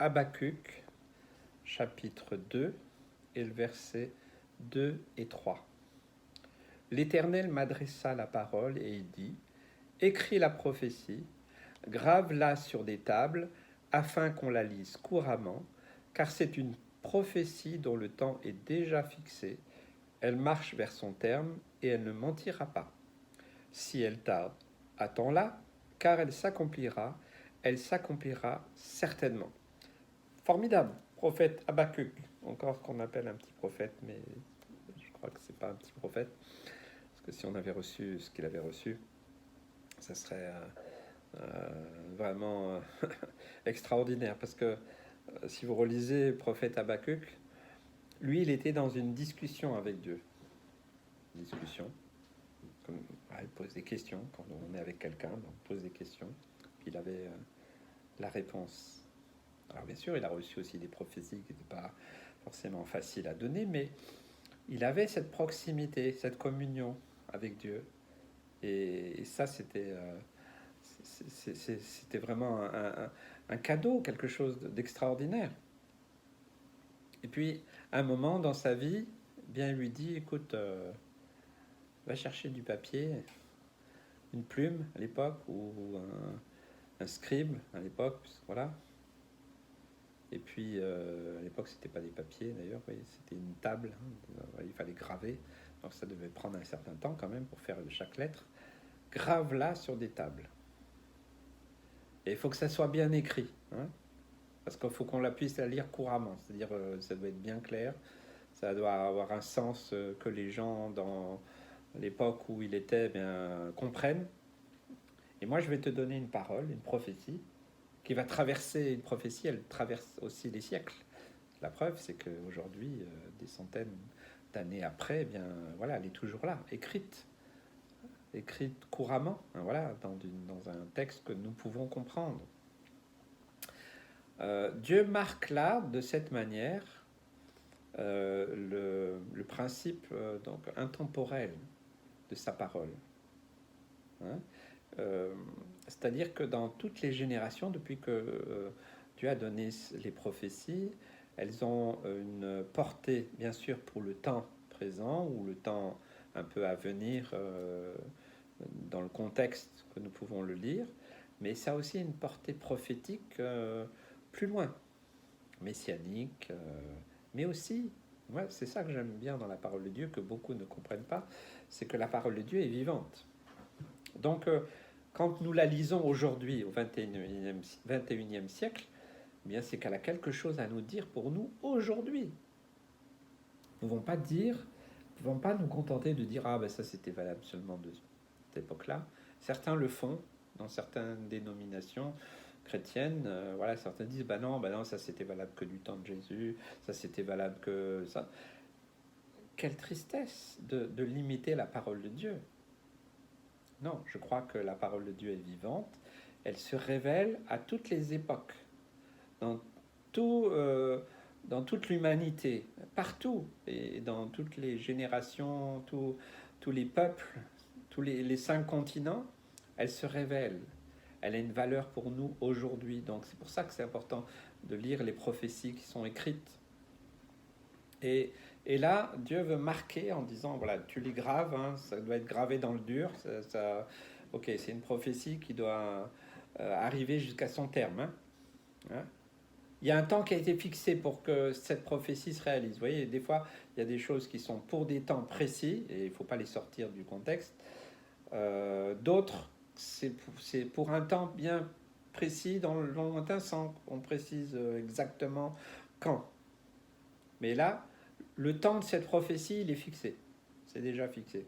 Habakkuk, chapitre 2, et le verset 2 et 3. L'Éternel m'adressa la parole et il dit, écris la prophétie, grave-la sur des tables, afin qu'on la lise couramment, car c'est une prophétie dont le temps est déjà fixé. Elle marche vers son terme et elle ne mentira pas. Si elle tarde, attends-la, car elle s'accomplira certainement. Formidable, prophète Habakkuk, encore ce qu'on appelle un petit prophète, mais je crois que c'est pas un petit prophète, parce que si on avait reçu ce qu'il avait reçu, ça serait vraiment extraordinaire, parce que si vous relisez le prophète Habakkuk, lui, il était dans une discussion avec Dieu. Discussion. Comme, il pose des questions. Quand on est avec quelqu'un, on pose des questions. Puis il avait la réponse. Alors bien sûr, il a reçu aussi des prophéties qui n'étaient pas forcément faciles à donner, mais il avait cette proximité, cette communion avec Dieu. Et ça, c'était vraiment un cadeau, quelque chose d'extraordinaire. Et puis, à un moment dans sa vie, bien, il lui dit, écoute, va chercher du papier, une plume à l'époque, ou un scribe à l'époque, voilà. Et puis, à l'époque, c'était pas des papiers d'ailleurs, c'était une table, il fallait graver, donc ça devait prendre un certain temps quand même pour faire chaque lettre. Grave-la sur des tables. Et il faut que ça soit bien écrit, hein, parce qu'il faut qu'on la puisse la lire couramment, c'est-à-dire ça doit être bien clair, ça doit avoir un sens que les gens dans l'époque où il était comprennent. Et moi, je vais te donner une parole, une prophétie, qui va traverser une prophétie, elle traverse aussi les siècles. La preuve, c'est qu'aujourd'hui, des centaines d'années après, voilà, elle est toujours là, écrite couramment, hein, voilà, dans un texte que nous pouvons comprendre. Dieu marque là, de cette manière, le principe donc intemporel de sa parole. Hein. C'est-à-dire que dans toutes les générations, depuis que Dieu a donné les prophéties, elles ont une portée, bien sûr, pour le temps présent ou le temps un peu à venir dans le contexte que nous pouvons le lire, mais ça a aussi une portée prophétique plus loin, messianique, mais aussi, ouais, c'est ça que j'aime bien dans la parole de Dieu, que beaucoup ne comprennent pas, c'est que la parole de Dieu est vivante. Donc, quand nous la lisons aujourd'hui, au XXIe siècle, eh bien, c'est qu'elle a quelque chose à nous dire pour nous aujourd'hui. Nous ne pouvons pas nous contenter de dire ah ben ça c'était valable seulement de cette époque-là. Certains le font dans certaines dénominations chrétiennes. Voilà, certains disent bah non, ça c'était valable que du temps de Jésus, ça c'était valable que ça. Quelle tristesse de limiter la parole de Dieu. Non, je crois que la parole de Dieu est vivante. Elle se révèle à toutes les époques, dans, tout, dans toute l'humanité, partout, et dans toutes les générations, tous les peuples, tous les 5 continents. Elle se révèle. Elle a une valeur pour nous aujourd'hui. Donc c'est pour ça que c'est important de lire les prophéties qui sont écrites. Et là, Dieu veut marquer en disant, voilà, tu les graves, hein, ça doit être gravé dans le dur. Ok, c'est une prophétie qui doit arriver jusqu'à son terme. Hein. Il y a un temps qui a été fixé pour que cette prophétie se réalise. Vous voyez, des fois, il y a des choses qui sont pour des temps précis, et il ne faut pas les sortir du contexte. D'autres, c'est pour un temps bien précis, dans le lointain, sans qu'on précise exactement quand. Mais là, le temps de cette prophétie, il est fixé. C'est déjà fixé.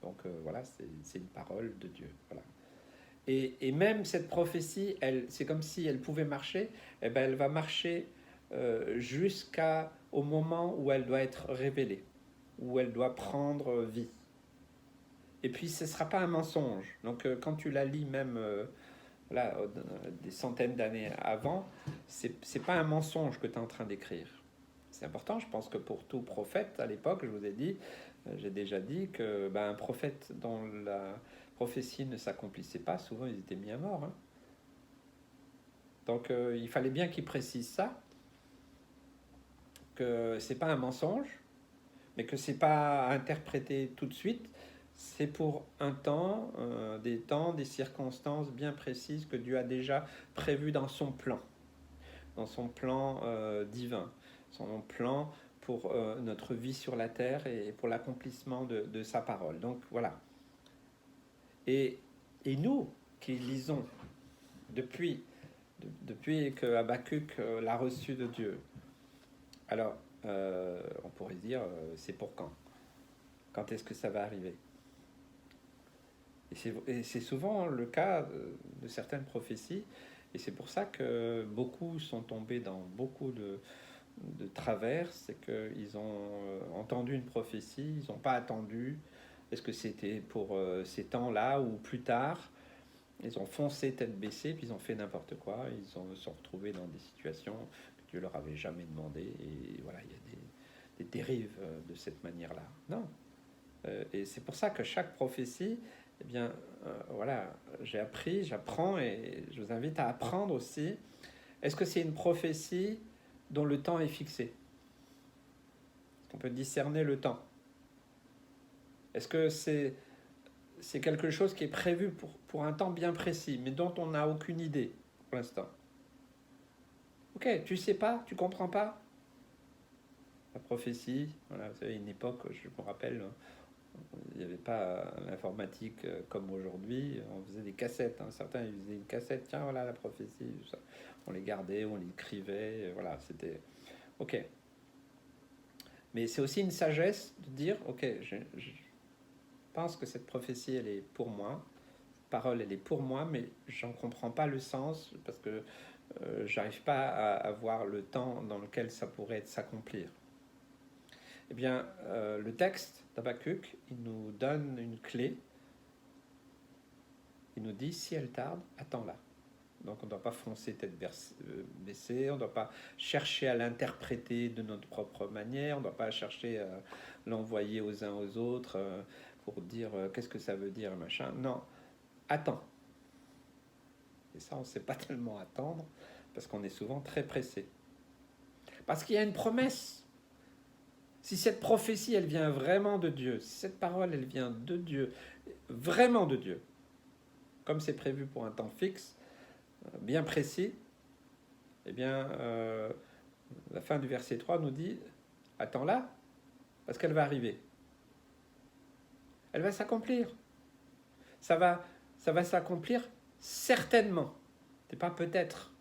Donc voilà, c'est une parole de Dieu. Voilà. Et même cette prophétie, c'est comme si elle pouvait marcher, eh ben, elle va marcher jusqu'au moment où elle doit être révélée, où elle doit prendre vie. Et puis ce ne sera pas un mensonge. Donc quand tu la lis même là, des centaines d'années avant, c'est pas un mensonge que tu es en train d'écrire. C'est important, je pense que pour tout prophète, à l'époque, je vous ai dit, j'ai déjà dit que un prophète dont la prophétie ne s'accomplissait pas, souvent ils étaient mis à mort. Hein. Donc il fallait bien qu'il précise ça, que c'est pas un mensonge, mais que c'est pas interprété tout de suite. C'est pour un temps, des circonstances bien précises que Dieu a déjà prévues dans son plan divin, son plan pour notre vie sur la terre et pour l'accomplissement de sa parole. Donc voilà. Et nous qui lisons depuis que Habakkuk l'a reçu de Dieu, alors on pourrait dire c'est pour quand? Quand est-ce que ça va arriver? Et c'est souvent le cas de certaines prophéties, et c'est pour ça que beaucoup sont tombés dans beaucoup de travers, c'est qu'ils ont entendu une prophétie, ils n'ont pas attendu, est-ce que c'était pour ces temps-là ou plus tard, ils ont foncé tête baissée, puis ils ont fait n'importe quoi, ils se sont retrouvés dans des situations que Dieu leur avait jamais demandé, et voilà, il y a des dérives de cette manière-là. Non. Et c'est pour ça que chaque prophétie, eh bien, voilà, j'apprends, et je vous invite à apprendre aussi. Est-ce que c'est une prophétie dont le temps est fixé? On peut discerner le temps. Est-ce que c'est quelque chose qui est prévu pour un temps bien précis, mais dont on n'a aucune idée pour l'instant? Ok, tu sais pas, tu comprends pas? La prophétie, voilà, vous savez, une époque, je me rappelle, il n'y avait pas l'informatique comme aujourd'hui. On faisait des cassettes. Hein. Certains ils faisaient une cassette. Tiens, voilà la prophétie. Ça. On les gardait, on les écrivait. Voilà, c'était ok. Mais c'est aussi une sagesse de dire ok, je pense que cette prophétie, elle est pour moi. Cette parole, elle est pour moi, mais j'en comprends pas le sens parce que j'arrive pas à voir le temps dans lequel ça pourrait s'accomplir. Eh bien, le texte d'Habakkuk, il nous donne une clé. Il nous dit, si elle tarde, attends-la. Donc on ne doit pas foncer tête baissée, on ne doit pas chercher à l'interpréter de notre propre manière, on ne doit pas chercher à l'envoyer aux uns aux autres pour dire qu'est-ce que ça veut dire, machin. Non, attends. Et ça, on ne sait pas tellement attendre, parce qu'on est souvent très pressé. Parce qu'il y a une promesse. Si cette prophétie, elle vient vraiment de Dieu, si cette parole, elle vient de Dieu, vraiment de Dieu, comme c'est prévu pour un temps fixe, bien précis, eh bien, la fin du verset 3 nous dit, attends-la, parce qu'elle va arriver. Elle va s'accomplir. Ça va s'accomplir certainement. C'est pas peut-être.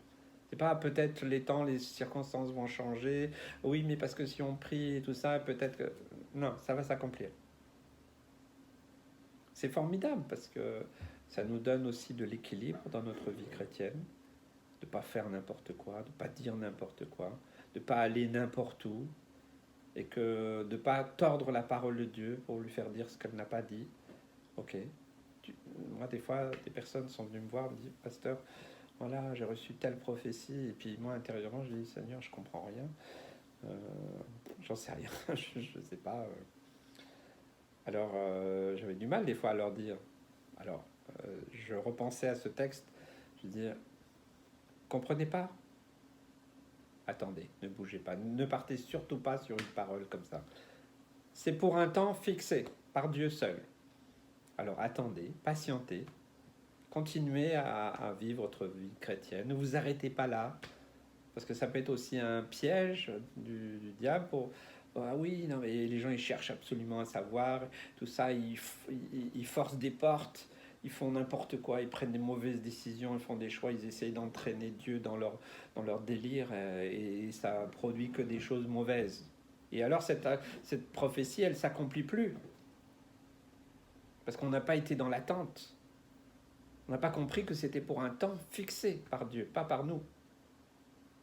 C'est pas peut-être les temps, les circonstances vont changer. Oui, mais parce que si on prie et tout ça, peut-être que... Non, ça va s'accomplir. C'est formidable parce que ça nous donne aussi de l'équilibre dans notre vie chrétienne, de ne pas faire n'importe quoi, de ne pas dire n'importe quoi, de ne pas aller n'importe où, et que de ne pas tordre la parole de Dieu pour lui faire dire ce qu'elle n'a pas dit. Ok. Moi, des fois, des personnes sont venues me voir, me disent, pasteur, voilà, j'ai reçu telle prophétie, et puis moi, intérieurement, je dis, Seigneur, je comprends rien, j'en sais rien, je ne sais pas. Alors, j'avais du mal des fois à leur dire. Alors, je repensais à ce texte, je dis, comprenez pas? Attendez, ne bougez pas, ne partez surtout pas sur une parole comme ça. C'est pour un temps fixé par Dieu seul. Alors attendez, patientez, continuez à vivre votre vie chrétienne. Ne vous arrêtez pas là, parce que ça peut être aussi un piège du diable pour... Ah oui, non, mais les gens ils cherchent absolument à savoir, tout ça, ils forcent des portes, ils font n'importe quoi, ils prennent des mauvaises décisions, ils font des choix, ils essayent d'entraîner Dieu dans leur délire et ça produit que des choses mauvaises. Et alors cette prophétie, elle s'accomplit plus parce qu'on n'a pas été dans l'attente. On n'a pas compris que c'était pour un temps fixé par Dieu, pas par nous.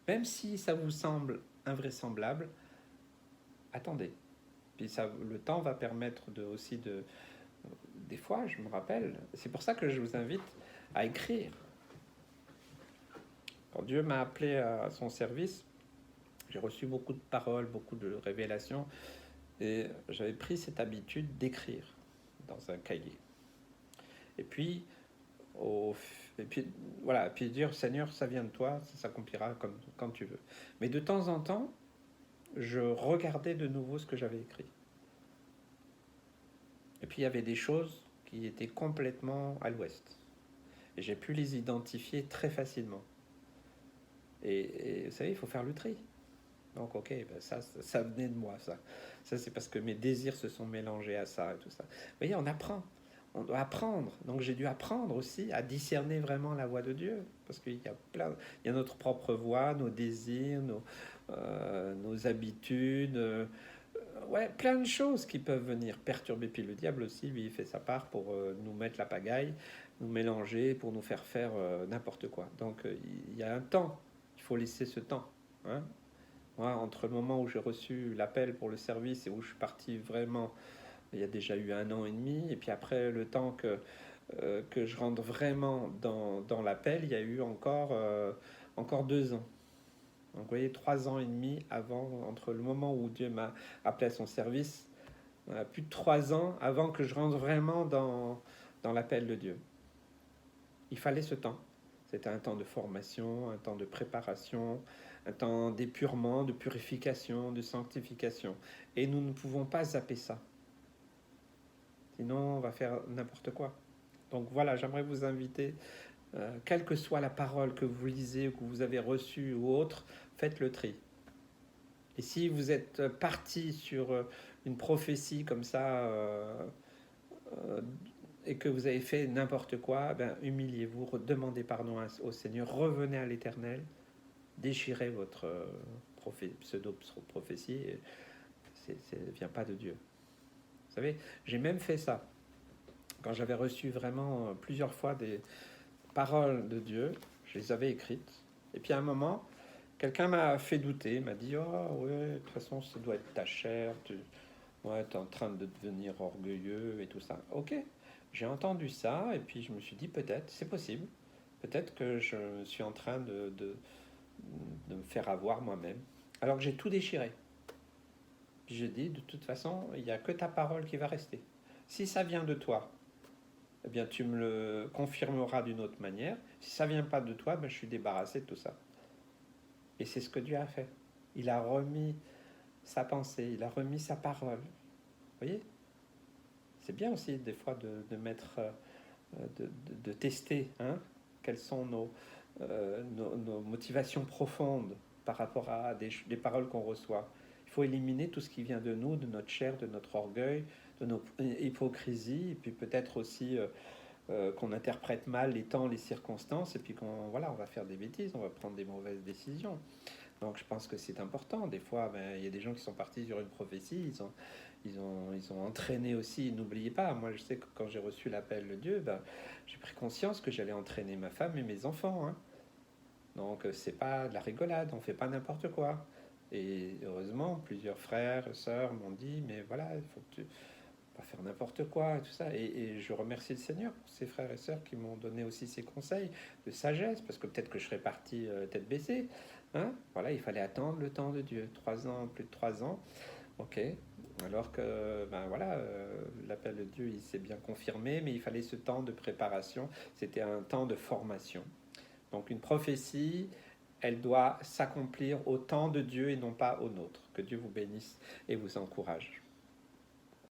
Même si ça vous semble invraisemblable, attendez. Puis ça, le temps va permettre aussi de... Des fois, je me rappelle, c'est pour ça que je vous invite à écrire. Quand Dieu m'a appelé à son service, j'ai reçu beaucoup de paroles, beaucoup de révélations, et j'avais pris cette habitude d'écrire dans un cahier. Et puis, Et puis, voilà, puis dire, Seigneur, ça vient de toi, ça s'accomplira comme, quand tu veux. Mais de temps en temps, je regardais de nouveau ce que j'avais écrit. Et puis, il y avait des choses qui étaient complètement à l'ouest. Et j'ai pu les identifier très facilement. Et vous savez, il faut faire le tri. Donc, ok, ben ça venait de moi, ça. Ça, c'est parce que mes désirs se sont mélangés à ça et tout ça. Vous voyez, on apprend. On doit apprendre. Donc, j'ai dû apprendre aussi à discerner vraiment la voix de Dieu. Parce qu'il y a il y a notre propre voix, nos désirs, nos habitudes. Ouais, plein de choses qui peuvent venir perturber. Puis le diable aussi, lui, il fait sa part pour nous mettre la pagaille, nous mélanger, pour nous faire n'importe quoi. Donc, il y a un temps. Il faut laisser ce temps. Hein. Moi, entre le moment où j'ai reçu l'appel pour le service et où je suis parti vraiment, il y a déjà eu 1 an et demi, et puis après le temps que je rentre vraiment dans l'appel, il y a eu encore 2 ans. Donc vous voyez, 3 ans et demi avant, entre le moment où Dieu m'a appelé à son service, plus de 3 ans avant que je rentre vraiment dans l'appel de Dieu. Il fallait ce temps. C'était un temps de formation, un temps de préparation, un temps d'épurement, de purification, de sanctification. Et nous ne pouvons pas zapper ça. Sinon, on va faire n'importe quoi. Donc voilà, j'aimerais vous inviter, quelle que soit la parole que vous lisez ou que vous avez reçue ou autre, faites le tri. Et si vous êtes parti sur une prophétie comme ça, euh, et que vous avez fait n'importe quoi, ben, humiliez-vous, demandez pardon au Seigneur, revenez à l'Éternel, déchirez votre pseudo-prophétie, ça ne vient pas de Dieu. Vous savez, j'ai même fait ça. Quand j'avais reçu vraiment plusieurs fois des paroles de Dieu, je les avais écrites. Et puis à un moment, quelqu'un m'a fait douter, m'a dit, oh ouais, de toute façon, ça doit être ta chair, tu es en train de devenir orgueilleux et tout ça. Ok, j'ai entendu ça, et puis je me suis dit, peut-être, c'est possible. Peut-être que je suis en train de me faire avoir moi-même. Alors que j'ai tout déchiré. Puis j'ai dit, de toute façon, il n'y a que ta parole qui va rester. Si ça vient de toi, eh bien tu me le confirmeras d'une autre manière. Si ça vient pas de toi, ben, je suis débarrassé de tout ça. Et c'est ce que Dieu a fait. Il a remis sa pensée, il a remis sa parole. Vous voyez? C'est bien aussi des fois de mettre, de tester, hein, quelles sont nos motivations profondes par rapport à des paroles qu'on reçoit. Il faut éliminer tout ce qui vient de nous, de notre chair, de notre orgueil, de notre hypocrisie, et puis peut-être aussi qu'on interprète mal les temps, les circonstances, et puis qu'on voilà, on va faire des bêtises, on va prendre des mauvaises décisions. Donc je pense que c'est important. Des fois, ben, il y a des gens qui sont partis sur une prophétie, ils ont entraîné aussi. N'oubliez pas, moi je sais que quand j'ai reçu l'appel de Dieu, ben, j'ai pris conscience que j'allais entraîner ma femme et mes enfants. Hein. Donc c'est pas de la rigolade, on fait pas n'importe quoi. Et heureusement, plusieurs frères, sœurs m'ont dit, mais voilà, il faut que tu pas faire n'importe quoi, et tout ça. Et je remercie le Seigneur pour ces frères et sœurs qui m'ont donné aussi ces conseils de sagesse, parce que peut-être que je serais parti tête baissée. Hein, voilà, il fallait attendre le temps de Dieu. 3 ans, plus de 3 ans. Ok. Alors que, ben voilà, l'appel de Dieu, il s'est bien confirmé, mais il fallait ce temps de préparation. C'était un temps de formation. Donc une prophétie, elle doit s'accomplir au temps de Dieu et non pas au nôtre. Que Dieu vous bénisse et vous encourage.